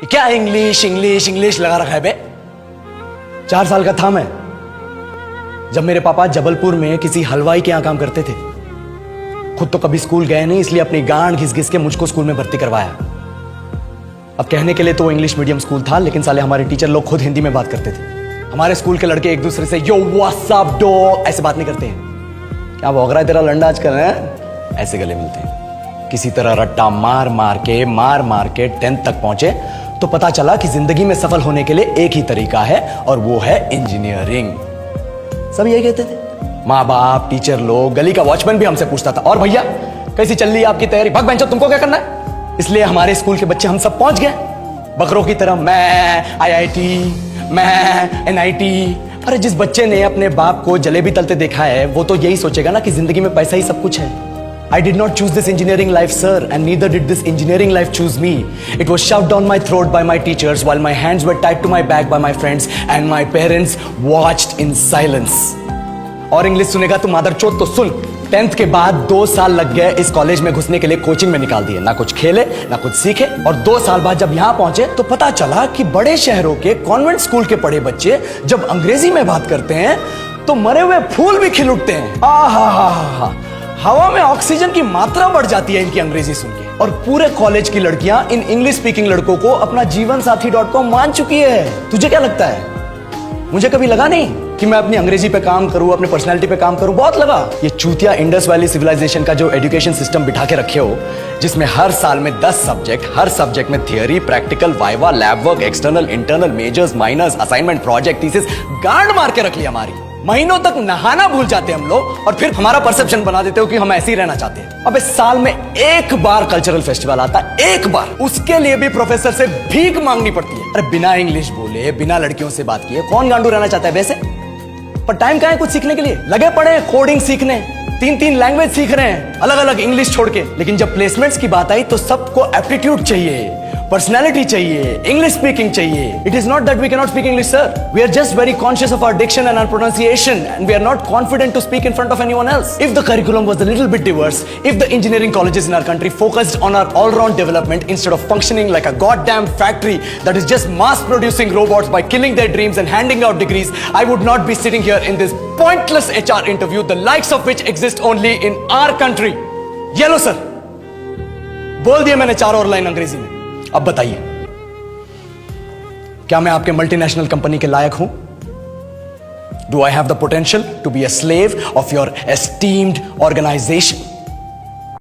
क्या English English English लगा रखा है बे। 4 साल का था मैं जब मेरे पापा जबलपुर में किसी हलवाई के यहां काम करते थे। खुद तो कभी स्कूल गए नहीं, इसलिए अपनी गांड घिस घिस के मुझको स्कूल में भर्ती करवाया। अब कहने के लिए तो वो इंग्लिश मीडियम स्कूल था, लेकिन साले हमारे टीचर लोग खुद हिंदी में बात करते थे। हमारे स्कूल के लड़के एक दूसरे से यो व्हाट्स अप डो ऐसे बात नहीं करते हैं। क्या भौंक रहा है तेरा लंडा आजकल है, ऐसे गले मिलते हैं। किसी तरह रट्टा मार मार के 10th तक पहुंचे तो पता चला कि जिंदगी में सफल होने के लिए एक ही तरीका है और वो है इंजीनियरिंग। सब यही कहते थे, माँ बाप, टीचर लोग, गली का वॉचमैन भी हमसे पूछता था, और भैया कैसी चल रही है आपकी तैयारी? भग बेंचो, तुमको क्या करना है? इसलिए हमारे स्कूल के बच्चे हम सब पहुंच गए बकरों की तरह। मैं IIT, मैं NIT। अरे जिस बच्चे ने अपने बाप को जलेबी तलते देखा है वो तो यही सोचेगा ना कि जिंदगी में पैसा ही सब कुछ है। I did not choose this engineering life, sir, and neither did this engineering life choose me. It was shoved down my throat by my teachers while my hands were tied to my back by my friends and my parents watched in silence. और English सुनेगा तू मादरचोद तो सुन। 10th के बाद 2 साल लग गए इस कॉलेज में घुसने के लिए, कोचिंग में निकाल दिए। ना कुछ खेले ना कुछ सीखे, और 2 साल बाद जब यहां पहुंचे तो पता चला कि बड़े शहरों के कॉन्वेंट स्कूल के पढ़े बच्चे जब अंग्रेजी में बात करते हैं तो मरे हुए फूल भी खिल उठते हैं। आहा, हवा में ऑक्सीजन की मात्रा बढ़ जाती है इनकी अंग्रेजी सुन के। और पूरे कॉलेज की लड़कियां इन इंग्लिश स्पीकिंग लड़कों को अपना जीवन साथी.com मान चुकी है। तुझे क्या लगता है? मुझे कभी लगा नहीं कि मैं अपनी अंग्रेजी पे काम करूं, अपने पर्सनालिटी पे काम करूं। बहुत लगा। ये चूतिया इंडस वैली सिविलाइजेशन का जो एजुकेशन सिस्टम बिठा के रखे हो, जिसमें हर साल में 10 सब्जेक्ट, हर सब्जेक्ट में theory, practical, viva, lab work, external, internal, majors, minors, assignment, project, thesis, गांड मार के रख ली हमारी। महीनों तक नहाना भूल जाते हम लोग और फिर हमारा परसेप्शन बना देते हो कि हम ऐसे ही रहना चाहते हैं। अब इस साल में एक बार कल्चरल फेस्टिवल आता है, एक बार, उसके लिए भी प्रोफेसर से भीख मांगनी पड़ती है। अरे बिना इंग्लिश बोले, बिना लड़कियों से बात किए कौन गांडू रहना चाहता है वैसे? पर टाइम कहां है कुछ सीखने के लिए? लगे पड़े हैं कोडिंग सीखने, 3 लैंग्वेज सीख रहे हैं, अलग अलग इंग्लिश छोड़ के। लेकिन जब प्लेसमेंट्स की बात आई तो सबको एप्टीट्यूड चाहिए, पर्सनैलिटी चाहिए, इंग्लिश स्पीकिंग चाहिए। It is not that we can not speak English, sir. We are just very conscious of our diction and our pronunciation and we are not confident to speak in front of anyone else. If the curriculum was a little bit diverse, if the engineering colleges in our country focused on our all-round development instead of functioning like a goddamn factory that is just mass producing robots by killing their dreams and handing out degrees, I would not be sitting here in this pointless HR interview, the likes of which exist only in our country. ये लो sir, बोल दिया मैंने 4 और line अंग्रेजी में। अब बताइए, क्या मैं आपके मल्टीनेशनल कंपनी के लायक हूं? Do I have the potential to be a slave of your esteemed organization?